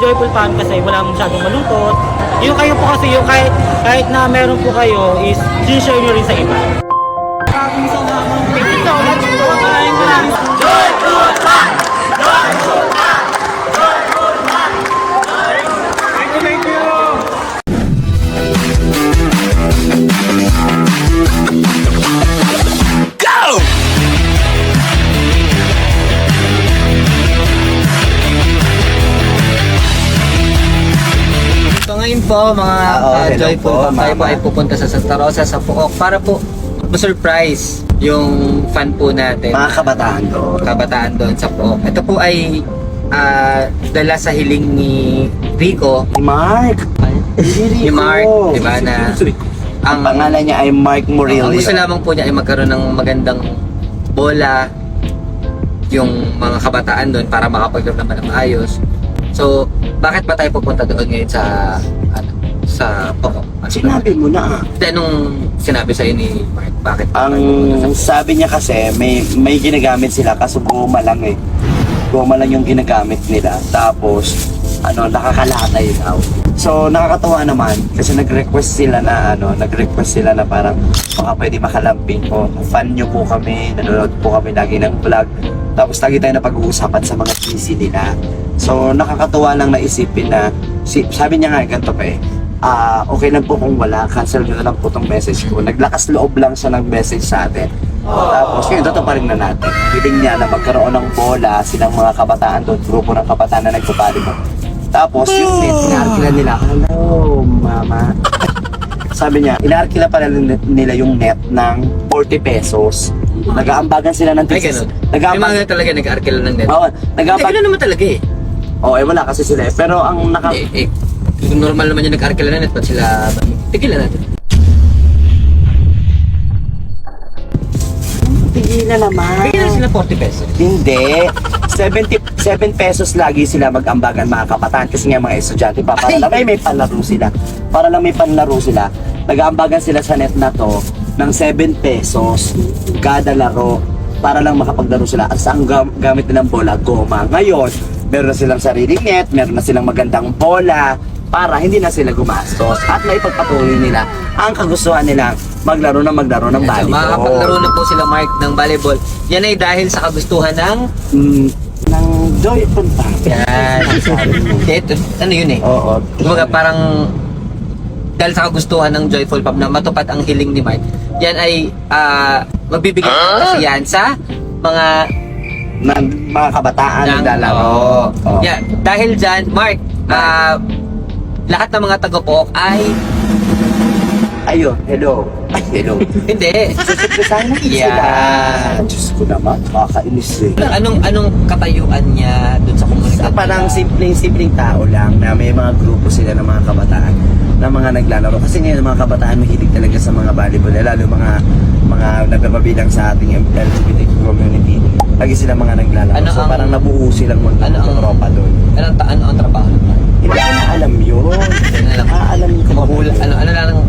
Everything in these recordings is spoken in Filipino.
Joyful Fan kasi wala masyadong malungkot. Yung kayo po kasi yung kahit na meron po kayo is share nyo rin sa iba. Maraming salamat. Thank you so much po. Joyful Fan! Joyful Fan! Joyful Fan! Thank you! Go! So ngayon po mga hello Joyful po, Fan, tayo po mama. ay pupunta sa Santa Rosa sa Pook para po ma-surprise yung fan po natin. Mga kabataan doon. Kabataan doon sa Pook. Ito po ay dala sa hiling ni Rico. Mark! Ni Mark, di ba, na Ang pangalan niya ay Mark Murillo. ang gusto lamang po niya ay magkaroon ng magandang bola yung mga kabataan doon para makapaglaro naman ng maayos. So, bakit ba tayo pupunta doon ngayon sa Poco? Sinabi mo na. Hindi, anong sinabi sa'yo ni Mark? Bakit ba Ang tayo pupunta sa sabi niya kasi may ginagamit sila kaso goma lang eh. Goma lang yung ginagamit nila. Tapos nakakalatay daw. So nakakatuwa naman kasi nag-request sila na parang baka pwede makalamping po. Fan nyo po kami, nanonood po kami lagi ng vlog. Tapos lagi tayo na pag-uusapan sa mga GC nila. So nakakatuwa lang na isipin na sabi niya nga ganito pa eh. Okay lang po kung wala, cancel nyo na lang po tong message ko. Naglakas loob lang siya ng message sa atin. Tapos yun, totoo pa rin na natin. Hiling niya na magkaroon ng bola silang mga kabataan doon, grupo ng kabataan na nagpapalibot. Tapos yung net, inaarkila nila. Hello, mama. Sabi niya, inaarkila pala nila yung net ng 40 pesos. Nag-aambagan sila ng Ay, ganun. May mga talaga nag-arkila ng net. Oo, Hindi, ganun naman talaga eh. wala kasi sila eh. Pero ang Normal naman yung nag-arkila ng net. Ba't sila, tigilan natin. tigilan naman. Tigilan sila 40 pesos. Hindi. 77 pesos lagi sila mag-ambagan mga kabataan kasi nga mga estudyante pa para lang may panlaro sila. Para lang may panlaro sila. Nag-aambagan sila sa net na to ng 7 pesos kada laro para lang makapaglaro sila. At saan gamit nilang bola? Goma. Ngayon, meron na silang sariling net, meron na silang magandang bola para hindi na sila gumastos at maipagpatuloy nila ang kagustuhan nila maglaro ng So, volleyball. makakapaglaro na po sila Mark ng volleyball. Yan ay dahil sa kagustuhan ng Ng Joyful Fan. yan. Ito, ano yun eh. Oo. Kumbaga parang dahil sa kagustuhan ng Joyful Pub na matupad ang hiling ni Mark, yan ay magbibigay ng kasiyahan sa mga Ng mga kabataan naglalaro. Oo. Yeah, dahil dyan, Mark, lahat ng mga taga-Pook ay Ayun, hello. Ay, hello. hindi. Susupresahin natin Yeah. sila. Diyos ko naman, kakainis eh. Anong katayuan niya dun sa komunidad? Parang simpleng tao lang na may mga grupo sila ng mga kabataan na mga naglalaro. Kasi ngayon mga kabataan mahilig talaga sa mga volleyball. Lalo mga nagpapabilang sa ating LGBT community. Lagi sila mga naglalaro. Ano So ang- parang nabuo silang tropa doon. Ano ang trabaho? Hindi ko na alam yun. Ano lang? Aalamin ko Magulang. Ano lang ang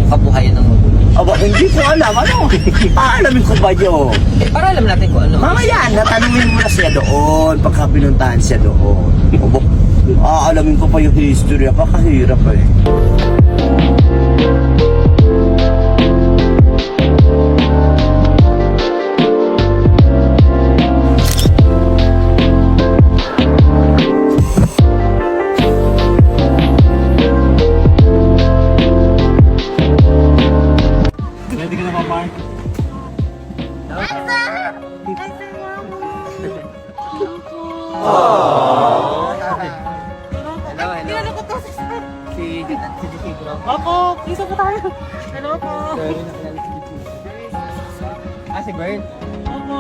kabuhayan ng magulang? Aba, hindi ko alam. Ano? Aalamin ko ba yun? Para alam natin kung ano. Mamaya, natanungin mo na siya doon. Pagka pinuntahan siya doon. Aalamin ko pa yung history. Pakahirap eh. Ready ka na ba, Mark? Hello. Si Jessica. Opo, isa po tayo. Hello po. Si Bert. Opo.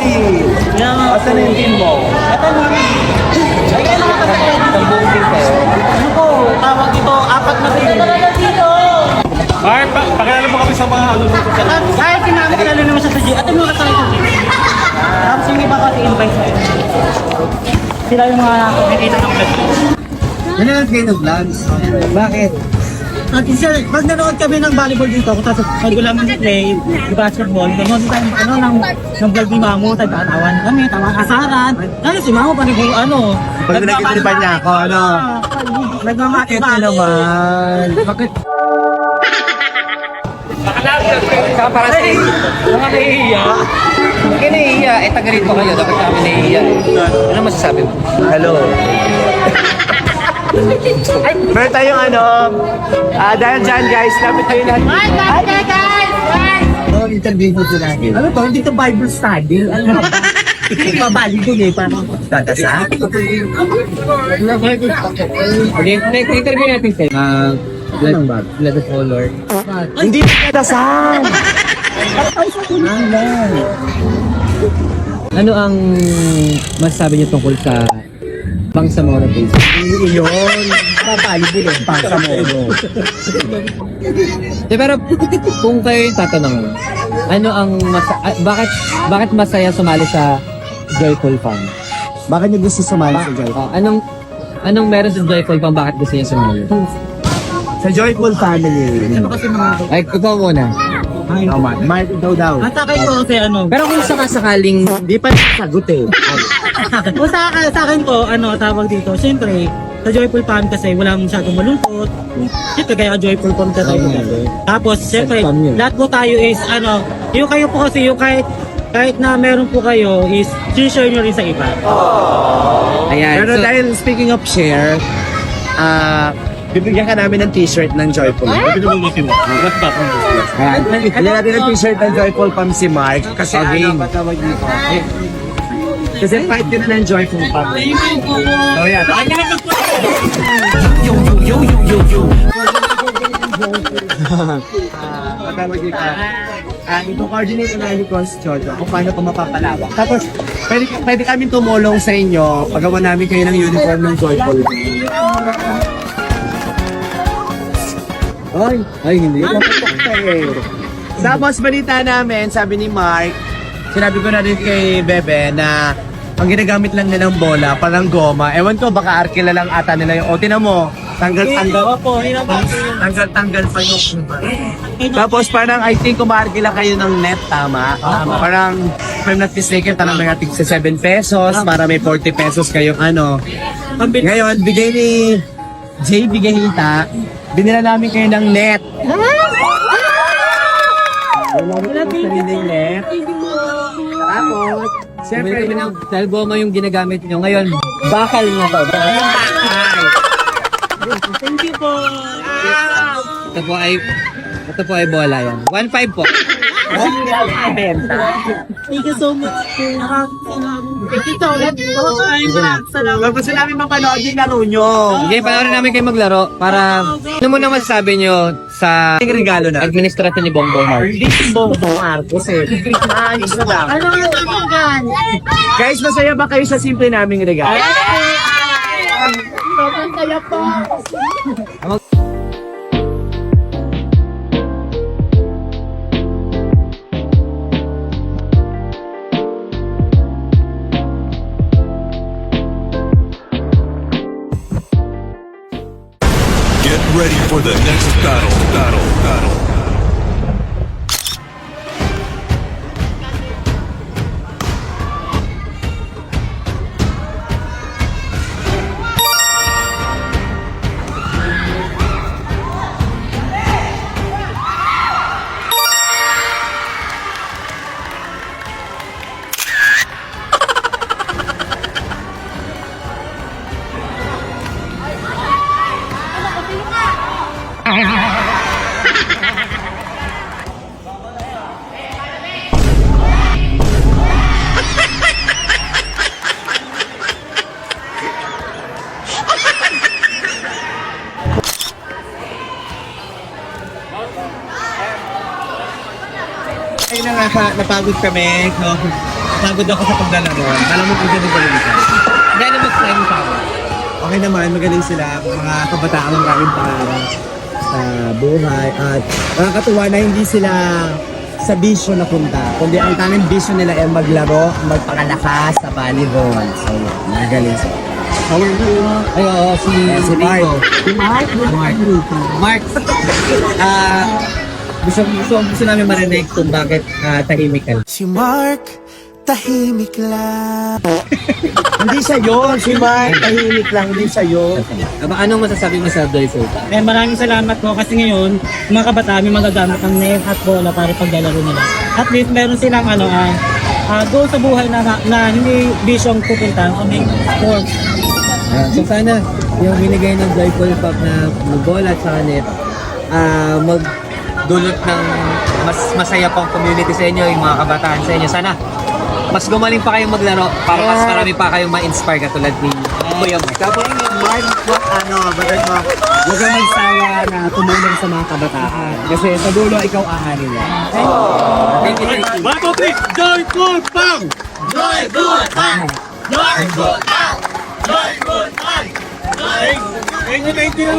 Kaya nga Asa na yung team mo? ito na. Ay, kaya naman kasi Isang buong team kayo. ano po, tawag dito, apat na team. Alright, pakilala mo kami sa mga ano dito. At kahit kinakilala naman siya sa G, at yung mga kasama sa G. Tapos yung iba kasi invite na yun. Sila yung mga nakikita ng vlog. Nanonood kayo ng vlogs? Bakit? At isa, pag nanood kami ng volleyball dito, kung tapos pag wala man play, yung basketball, nanood tayo ng vlog ni Mamo, tagkatawa na kami, tawang asaran. Ano si Mamo, panig ano? Pag nakikita niya ako, ano? Nagmamakit Ito naman. Bakit? Saka para sa inyo. Mga nahihiya. Huwag kayo nahihiya. Eh, taga rito kayo. Dapat kami nahihiya. Ano masasabi mo? Hello. Meron tayong ano, dahil dyan guys, lapit tayo natin. Oh, interview mo sila. Ano to? Hindi to Bible study. Ano ba? Babali ko eh. Parang Dadasa? Interview natin kayo. Blood of All Lord. Hindi dadasal! Ano ang masasabi niyo tungkol sa Bangsamoro Phase? Iyon. Babali ko din, pangsa mo. Pero kung kayo yung tatanong, ano ang bakit masaya sumali sa Joyful Fun? Bakit niyo gusto sumali sa Joy? Anong meron sa Joyful Fun, bakit gusto niya sumali? Sa Joyful Family. Ay, ikaw muna. Mark, ikaw daw. At akin po kasi ano, Pero kung sakasakaling Hindi pa sagot eh. kung sa akin po, ano, tawag dito, siyempre, sa Joyful Fam kasi wala masyadong malungkot. Siyempre, kaya Joyful Fam ka tayo. Tapos, siyempre, lahat po tayo is, ano, yung kayo po kasi, yung kahit na meron po kayo is, share nyo rin sa iba. ayan. Pero dahil speaking of share, bibigyan ka namin ng t-shirt ng Joyful. Pwede mo motivo. What's that? Ayan. Bigyan natin ng t-shirt ng Joyful Fam si Mark. Kasi Again. Kasi fight din na ng Joyful Fam. So yan. Patawag dito. Ito-coordinate na namin ko si Jojo kung paano ito mapapalawak. Tapos, pwede kami tumulong sa inyo paggawa namin kayo ng uniform ng Joyful. Ay, hindi. Tapos balita namin, sabi ni Mark, sinabi ko na rin kay Bebe na ang ginagamit lang nilang bola, parang goma. Ewan ko, baka arkila lang ata nila yung, o tinan mo, tanggal-tanggal po, tanggal pa yung Tapos parang I think kumarkila kayo ng net, tama? Parang, if I'm not mistaken, tanong may ating sa 7 pesos, para may 40 pesos kayong ano. Ngayon, bigay ni Jay Bigahita, binila namin kayo ng net. Sariling net. Tapos, siyempre, Dahil goma yung ginagamit nyo ngayon, bakal nyo to. Thank you po. Ito po ay bola yan. 1.5 po. Thank you so much. Thank you so much. Salamat. Bago sa namin mapanood yung laro nyo. Sige, panoorin namin kayo maglaro para ano muna masasabi nyo sa Yung regalo na. administrasyon ni Bongbong Marcos. Bongbong Marcos eh. Ayos na lang. Ano yung tapagan? Guys, masaya ba kayo sa simple naming regalo? Sobrang saya po. Get ready for the next battle. Ay na nga, napagod kami. So, pagod ako sa paglalaro. Alam mo kung ganun galing ka. Gano'n mag-slime sa akin. Okay naman, magaling sila. Mga kabataan ng maraming pangarap sa buhay. At nakakatuwa na hindi sila sa bisyo na punta. Kundi ang tanging bisyo nila ay maglaro, magpakalakas sa volleyball. So, magaling sila. How are you? Ay, oo, si Rico. Si Mark? Mark. Gusto namin marinig kung bakit tahimik ka. Si Mark, tahimik lang. Hindi siya yun, si Mark. Tahimik lang, hindi siya yun. Anong masasabi mo sa Doy Sultan? Eh, maraming salamat po kasi ngayon, mga kabataan may magagamit ang net at bola para paglalaro nila. At least meron silang goal sa buhay na hindi bisyong pupuntahan kundi sports. So sana yung binigay ng Joyful Pop na bola at saka net, magdulot ng mas masaya pang community sa inyo, yung mga kabataan sa inyo. Sana mas gumaling pa kayong maglaro para mas marami pa kayong ma-inspire katulad ni Kuya Mark. Tapos, Mark, huwag kang magsawa na tumulong sa mga kabataan. Kasi sa dulo, ikaw aanin niya. Thank you, thank you. 1, 2, 3, Joyful Pang! Joyful Pang! Joyful Pang! Joyful Pang! Thank you!